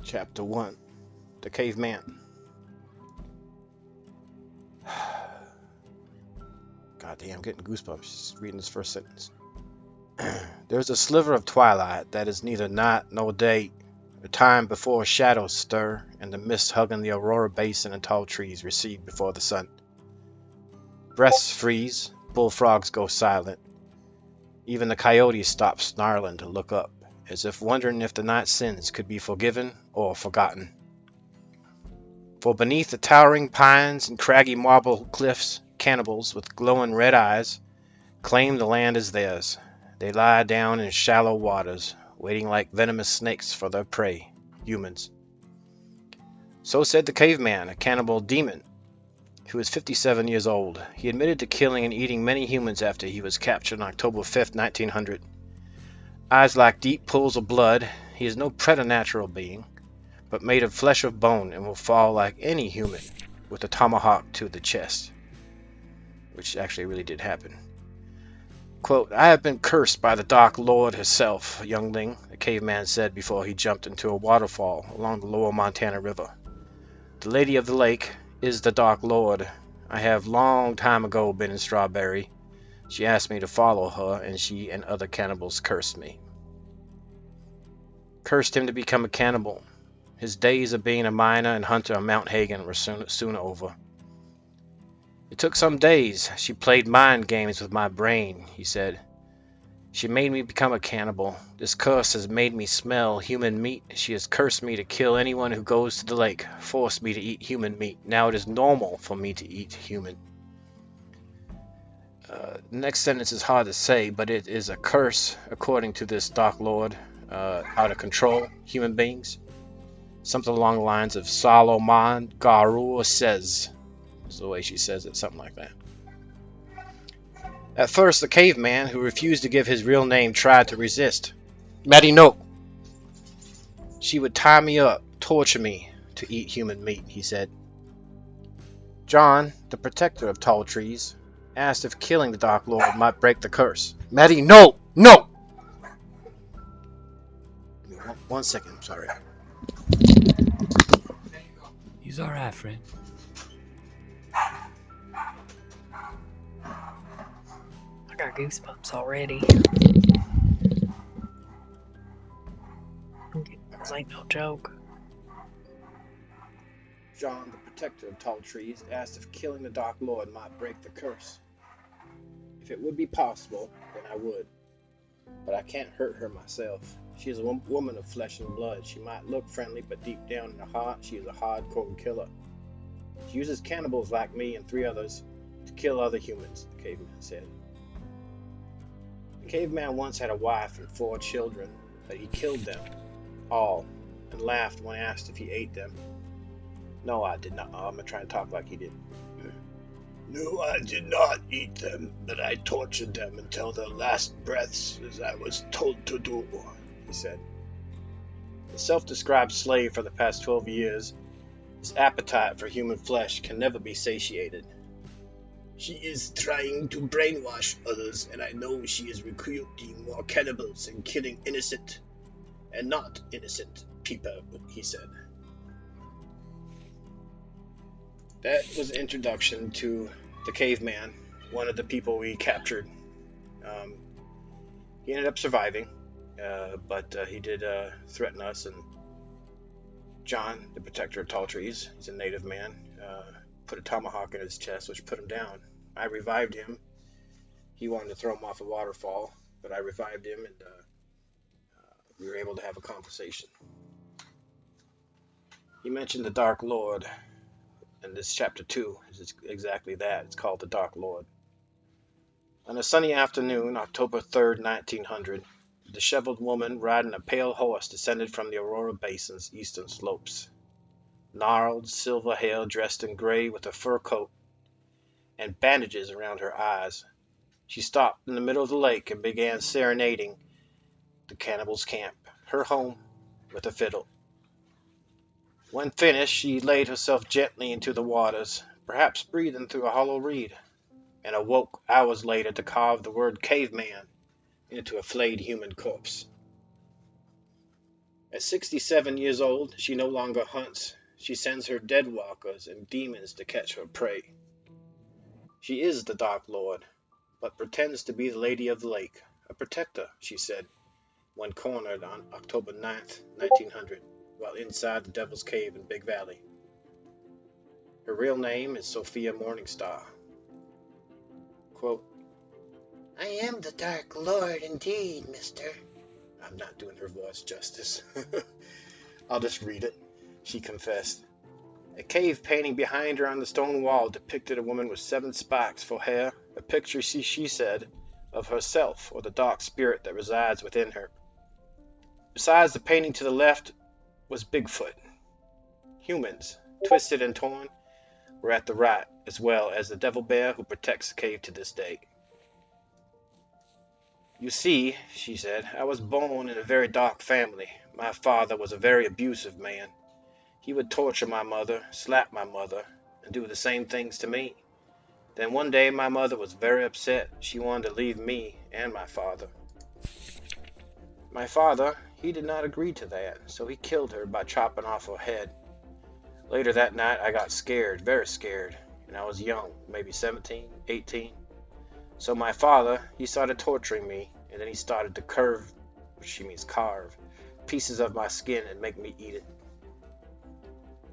Chapter 1 The Caveman. God damn, I'm getting goosebumps just reading this first sentence. There's a sliver of twilight that is neither night nor day, a time before shadows stir, and the mist hugging the Aurora Basin and tall trees recede before the sun. Breaths freeze, bullfrogs go silent. Even the coyotes stop snarling to look up, as if wondering if the night's sins could be forgiven or forgotten. For beneath the towering pines and craggy marble cliffs, cannibals with glowing red eyes claim the land as theirs. They lie down in shallow waters, waiting like venomous snakes for their prey, humans. So said the caveman, a cannibal demon, who was 57 years old. He admitted to killing and eating many humans after he was captured on October 5th, 1900. Eyes like deep pools of blood, he is no preternatural being, but made of flesh of bone and will fall like any human with a tomahawk to the chest. Which actually really did happen. Quote, I have been cursed by the Dark Lord herself, youngling, the caveman said before he jumped into a waterfall along the lower Montana River. The Lady of the Lake is the Dark Lord. I have long time ago been in Strawberry. She asked me to follow her, and she and other cannibals cursed me. Cursed him to become a cannibal. His days of being a miner and hunter on Mount Hagen were soon over. It took some days. She played mind games with my brain, he said. She made me become a cannibal. This curse has made me smell human meat. She has cursed me to kill anyone who goes to the lake, forced me to eat human meat. Now it is normal for me to eat human. The next sentence is hard to say, but it is a curse, according to this Dark Lord, out of control human beings. Something along the lines of Solomon Garur says. That's the way she says it, something like that. At first, the caveman, who refused to give his real name, tried to resist. Maddie, no! She would tie me up, torture me, to eat human meat, he said. John, the protector of tall trees, asked if killing the Dark Lord might break the curse. Maddie, no! No! One second, I'm sorry. He's alright, friend. I got goosebumps already. This ain't no joke. John, the protector of tall trees, asked if killing the Dark Lord might break the curse. If it would be possible, then I would. But I can't hurt her myself. She is a woman of flesh and blood. She might look friendly, but deep down in her heart, she is a hardcore killer. She uses cannibals like me and 3 others to kill other humans, the caveman said. The caveman once had a wife and 4 children, but he killed them, all, and laughed when asked if he ate them. No, I did not. I'm going to try and talk like he did. No, I did not eat them, but I tortured them until their last breaths, as I was told to do, he said. The self-described slave for the past 12 years, his appetite for human flesh can never be satiated. She is trying to brainwash others, and I know she is recruiting more cannibals and killing innocent and not innocent people, he said. That was an introduction to the caveman, one of the people we captured. He ended up surviving, but he did threaten us, and John, the protector of tall trees, he's a native man, put a tomahawk in his chest, which put him down. I revived him. He wanted to throw him off a waterfall, but I revived him, and we were able to have a conversation. He mentioned the Dark Lord, and this chapter 2 is exactly that. It's called the Dark Lord. On a sunny afternoon, October 3rd, 1900, a disheveled woman riding a pale horse descended from the Aurora Basin's eastern slopes. Gnarled, silver hair dressed in gray with a fur coat and bandages around her eyes. She stopped in the middle of the lake and began serenading the cannibals' camp, her home, with a fiddle. When finished, she laid herself gently into the waters, perhaps breathing through a hollow reed, and awoke hours later to carve the word caveman into a flayed human corpse. At 67 years old, she no longer hunts. She sends her dead walkers and demons to catch her prey. She is the Dark Lord, but pretends to be the Lady of the Lake, a protector, she said, when cornered on October 9th, 1900, while inside the Devil's Cave in Big Valley. Her real name is Sophia Morningstar. Quote, I am the Dark Lord indeed, mister. I'm not doing her voice justice. I'll just read it. She confessed. A cave painting behind her on the stone wall depicted a woman with 7 spikes for hair, a picture, she said, of herself or the dark spirit that resides within her. Besides the painting to the left was Bigfoot. Humans, twisted and torn, were at the right, as well as the devil bear who protects the cave to this day. You see, she said, I was born in a very dark family. My father was a very abusive man. He would torture my mother, slap my mother, and do the same things to me. Then one day my mother was very upset. She wanted to leave me and my father. My father, he did not agree to that, so he killed her by chopping off her head. Later that night I got scared, very scared, and I was young, maybe 17, 18. So my father, he started torturing me, and then he started to carve, pieces of my skin and make me eat it.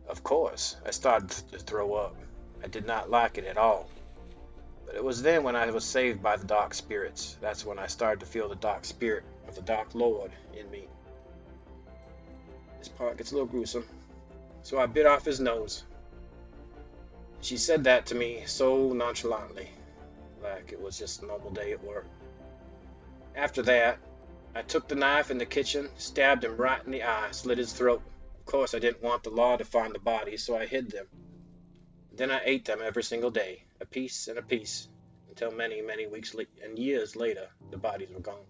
Of course, I started to throw up. I did not like it at all. But it was then when I was saved by the dark spirits. That's when I started to feel the dark spirit of the Dark Lord in me. This part gets a little gruesome. So I bit off his nose. She said that to me so nonchalantly, like it was just a normal day at work. After that, I took the knife in the kitchen, stabbed him right in the eye, slit his throat. Of course, I didn't want the law to find the bodies, so I hid them. Then I ate them every single day, a piece and a piece, until many, many weeks and years later, the bodies were gone.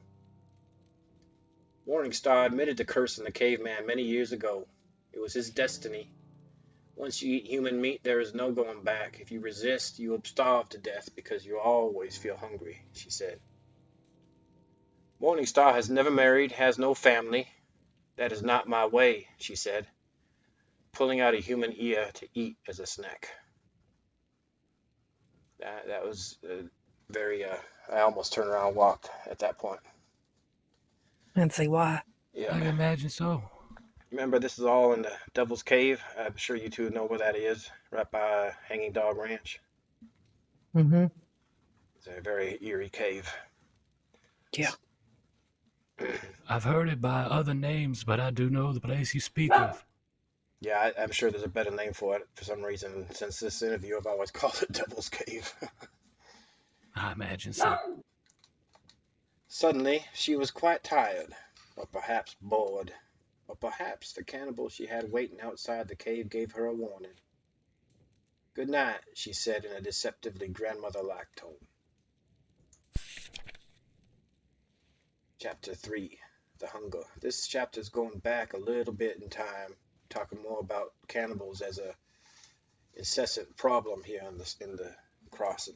Morningstar admitted to cursing the caveman many years ago. It was his destiny. Once you eat human meat, there is no going back. If you resist, you will starve to death because you always feel hungry, she said. Morningstar has never married, has no family. That is not my way, she said, pulling out a human ear to eat as a snack. That was very, I almost turned around and walked at that point. And see why. I can imagine so. Remember, this is all in the Devil's Cave. I'm sure you two know where that is, right by Hanging Dog Ranch. Mm-hmm. It's a very eerie cave. Yeah. I've heard it by other names, but I do know the place you speak of. Yeah, I'm sure there's a better name for it for some reason. Since this interview, I've always called it Devil's Cave. I imagine so. Suddenly, she was quite tired, or perhaps bored, or perhaps the cannibal she had waiting outside the cave gave her a warning. Good night, she said in a deceptively grandmother-like tone. Chapter 3, The Hunger. This chapter is going back a little bit in time, talking more about cannibals as a incessant problem here in the crossing.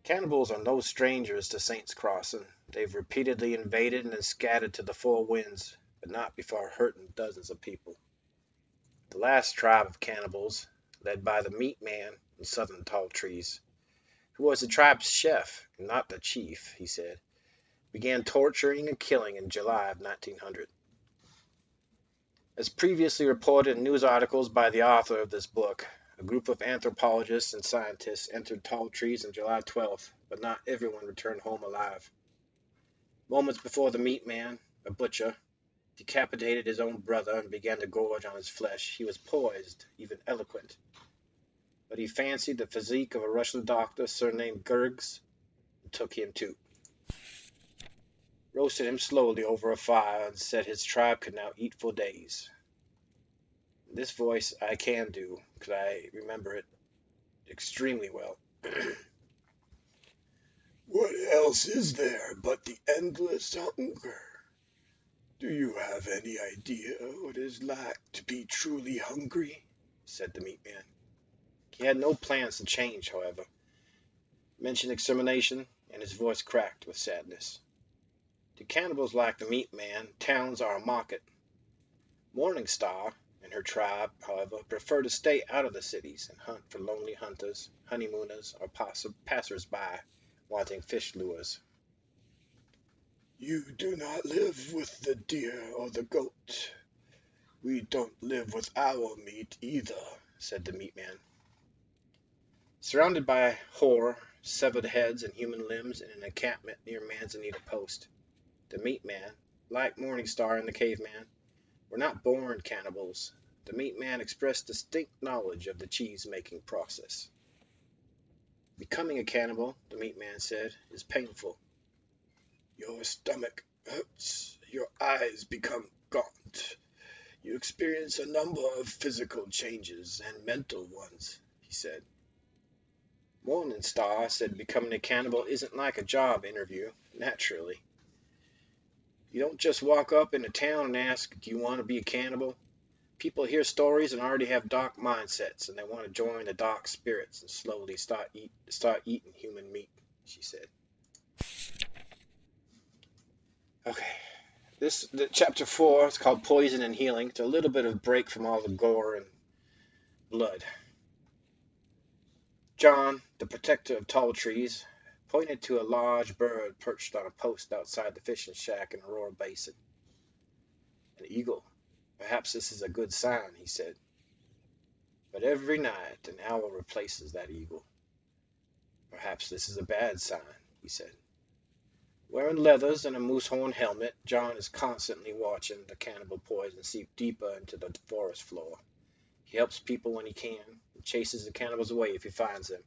Cannibals are no strangers to Saints Crossing. They've repeatedly invaded and scattered to the four winds, but not before hurting dozens of people. The last tribe of cannibals, led by the Meat Man in southern Tall Trees, who was the tribe's chef, not the chief, he said, began torturing and killing in July of 1900. As previously reported in news articles by the author of this book, a group of anthropologists and scientists entered Tall Trees on July 12th, but not everyone returned home alive. Moments before the Meat Man, a butcher, decapitated his own brother and began to gorge on his flesh, he was poised, even eloquent. But he fancied the physique of a Russian doctor surnamed Gergs and took him too. Roasted him slowly over a fire and said his tribe could now eat for days. This voice I can do, because I remember it extremely well. What else is there but the endless hunger? Do you have any idea what it is like to be truly hungry? Said the Meat Man. He had no plans to change, however. Mentioned extermination, and his voice cracked with sadness. To cannibals like the meat man, towns are a market. Morningstar and her tribe, however, prefer to stay out of the cities and hunt for lonely hunters, honeymooners, or passers-by wanting fish lures. You do not live with the deer or the goat. We don't live with our meat either, said the meat man. Surrounded by horror, severed heads, and human limbs in an encampment near Manzanita Post, the meat man, like Morningstar and the caveman, were not born cannibals. The meat man expressed distinct knowledge of the cheese-making process. Becoming a cannibal, the meat man said, is painful. Your stomach hurts, your eyes become gaunt. You experience a number of physical changes and mental ones, he said. Morningstar said becoming a cannibal isn't like a job interview, naturally. You don't just walk up in a town and ask, do you want to be a cannibal? People hear stories and already have dark mindsets, and they want to join the dark spirits and slowly start eating human meat, she said. Okay, chapter 4 is called Poison and Healing. It's a little bit of break from all the gore and blood. John, the protector of tall trees, pointed to a large bird perched on a post outside the fishing shack in Aurora Basin. An eagle. Perhaps this is a good sign, he said. But every night an owl replaces that eagle. Perhaps this is a bad sign, he said. Wearing leathers and a moose horn helmet, John is constantly watching the cannibal poison seep deeper into the forest floor. He helps people when he can, and chases the cannibals away if he finds them.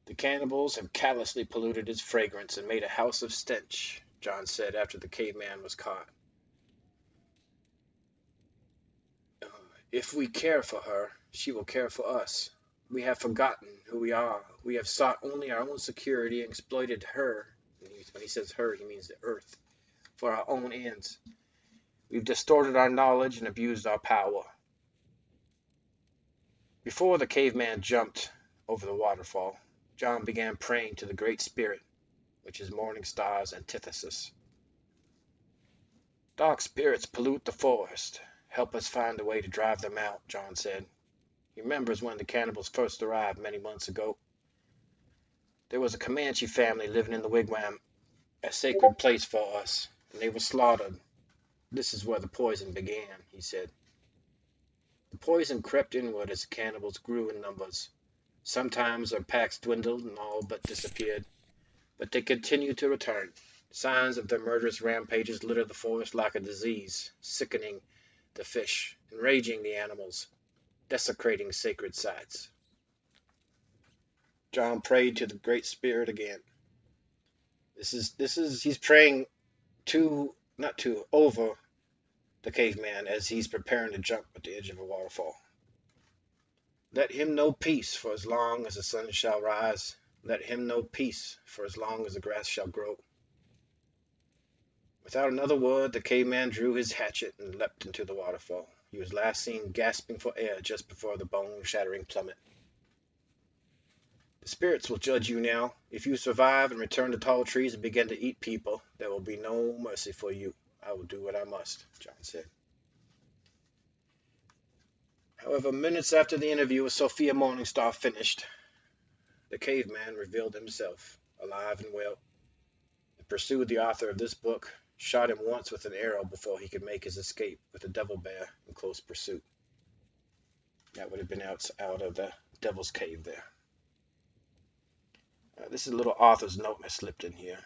The cannibals have callously polluted its fragrance and made a house of stench, John said after the caveman was caught. If we care for her, she will care for us. We have forgotten who we are. We have sought only our own security and exploited her. When he says her, he means the earth, for our own ends. We've distorted our knowledge and abused our power. Before the caveman jumped over the waterfall, John began praying to the Great Spirit, which is Morningstar's antithesis. Dark spirits pollute the forest. Help us find a way to drive them out, John said. He remembers when the cannibals first arrived many months ago. There was a Comanche family living in the wigwam, a sacred place for us, and they were slaughtered. This is where the poison began, he said. The poison crept inward as the cannibals grew in numbers. Sometimes their packs dwindled and all but disappeared, but they continued to return. Signs of their murderous rampages littered the forest like a disease, sickening the fish, enraging the animals, desecrating sacred sites. John prayed to the Great Spirit again. He's praying over the caveman as he's preparing to jump at the edge of a waterfall. Let him know peace for as long as the sun shall rise. Let him know peace for as long as the grass shall grow. Without another word, the caveman drew his hatchet and leapt into the waterfall. He was last seen gasping for air just before the bone-shattering plummet. The spirits will judge you now. If you survive and return to tall trees and begin to eat people, there will be no mercy for you. I will do what I must, John said. However, minutes after the interview with Sophia Morningstar finished, the caveman revealed himself, alive and well, and pursued the author of this book, shot him once with an arrow before he could make his escape with a devil bear in close pursuit. That would have been out of the devil's cave there. This is a little author's note I slipped in here.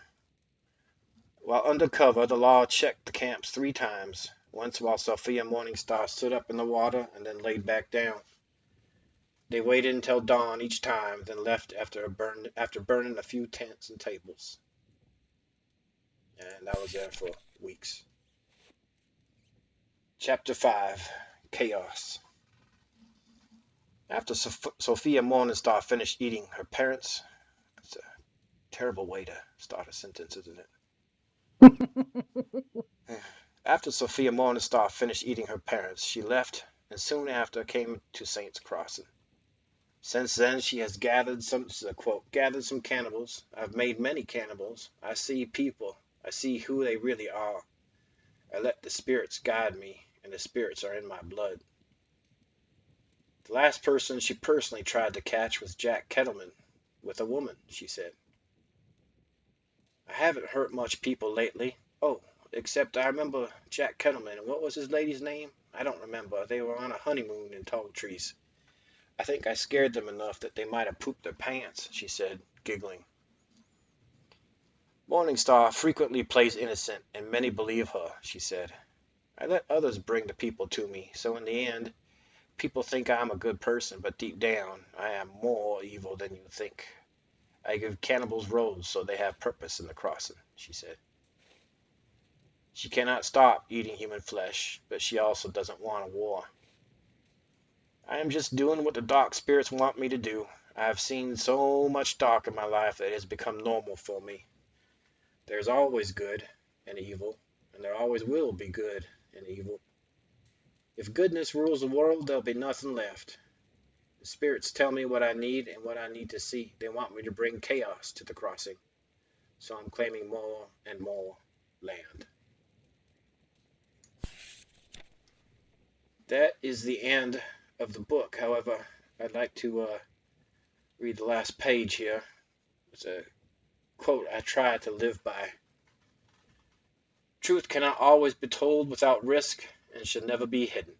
While undercover, the law checked the camps 3 times, once while Sophia Morningstar stood up in the water and then laid back down. They waited until dawn each time, then left after burning a few tents and tables. And I was there for weeks. Chapter 5, Chaos. After Sophia Morningstar finished eating her parents, it's a terrible way to start a sentence, isn't it? After Sophia Morningstar finished eating her parents, she left, and soon after came to Saints Crossing. Since then, she has gathered some, this is a quote, gathered some cannibals. I've made many cannibals. I see people. I see who they really are. I let the spirits guide me, and the spirits are in my blood. The last person she personally tried to catch was Jack Kettleman, with a woman, she said. I haven't hurt much people lately. Oh, except I remember Jack Kettleman, and what was his lady's name? I don't remember. They were on a honeymoon in tall trees. I think I scared them enough that they might have pooped their pants, she said, giggling. Morningstar frequently plays innocent, and many believe her, she said. I let others bring the people to me, so in the end, people think I'm a good person, but deep down, I am more evil than you think. I give cannibals roles so they have purpose in the crossing, she said. She cannot stop eating human flesh, but she also doesn't want a war. I am just doing what the dark spirits want me to do. I have seen so much dark in my life that it has become normal for me. There's always good and evil, and there always will be good and evil. If goodness rules the world, there'll be nothing left. The spirits tell me what I need and what I need to see. They want me to bring chaos to the crossing. So I'm claiming more and more land. That is the end of the book. However, I'd like to read the last page here. It's a quote I try to live by. Truth cannot always be told without risk and should never be hidden.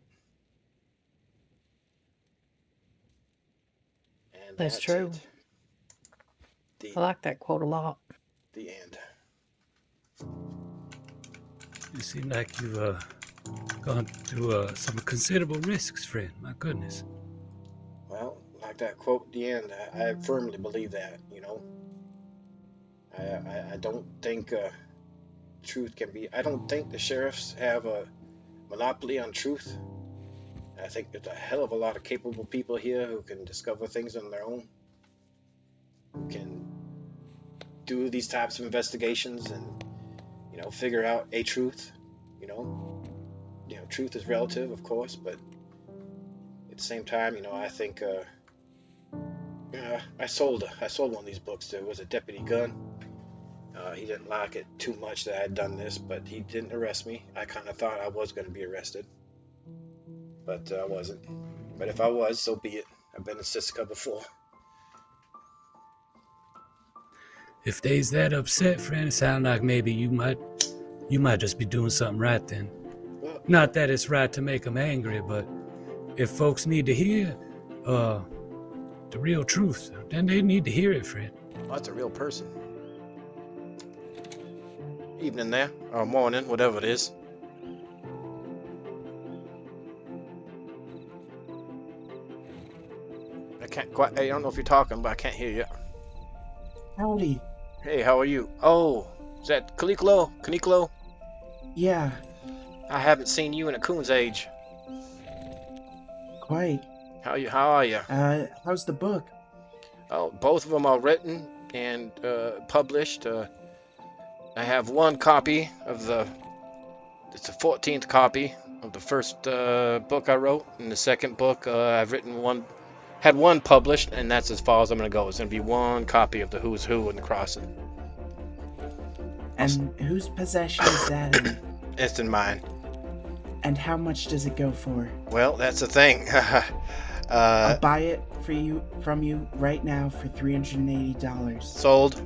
And That's true. It. I like that quote a lot. The end. You seem like you've gone through some considerable risks, friend. My goodness. Well, like that quote at the end, I firmly believe that, I don't think truth can be. I don't think the sheriffs have a monopoly on truth. I think there's a hell of a lot of capable people here who can discover things on their own, who can do these types of investigations and, figure out a truth. Truth is relative, of course, but at the same time, I think I sold one of these books to was a Deputy Gunn. He didn't like it too much that I had done this, but he didn't arrest me. I kind of thought I was going to be arrested, but I wasn't. But if I was, so be it. I've been in Siska before. If they's that upset, friend, it sounds like maybe you might just be doing something right then. Well, not that it's right to make them angry, but if folks need to hear the real truth, then they need to hear it, friend. Well, that's a real person. Evening there, or morning, whatever it is. I can't quite. I don't know if you're talking, but I can't hear you. Howdy. Hey, how are you? Oh, is that Caniclo? Yeah, I haven't seen you in a coon's age. quite. How are you? How's the book? Oh, both of them are written and published. I have one copy of it's the 14th copy of the first book I wrote, and the second book I've had one published, and that's as far as I'm gonna go. It's gonna be one copy of the Who's Who in the Crossing. And whose possession is that in? It's in mine. And how much does it go for? Well, that's the thing. I'll buy it from you right now for $380. Sold.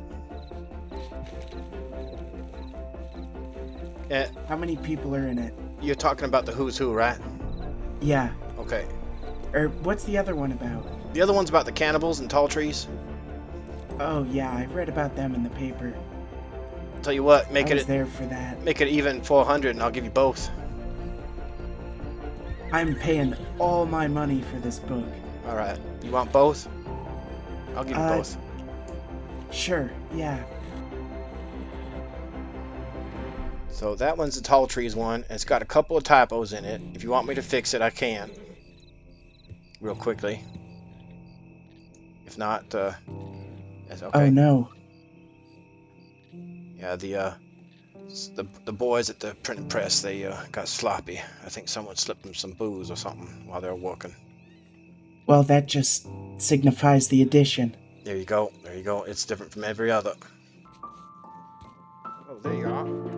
Yeah, How many people are in it? you're talking about the Who's Who, right? Yeah. Okay. Or what's the other one about? The other one's about the cannibals and tall trees. Oh yeah, I read about them in the paper. Tell you what, I make was it there for that. make it even 400, and I'll give you both. I'm paying all my money for this book. All right. You want both? I'll give you both. Sure, yeah. So that one's the tall trees one. It's got a couple of typos in it. If you want me to fix it, I can. Real quickly. If not, that's okay. Oh no. Yeah, the boys at the printing press, they got sloppy. I think someone slipped them some booze or something while they were working. Well, that just signifies the addition. There you go. There you go. It's different from every other. Oh, there you are.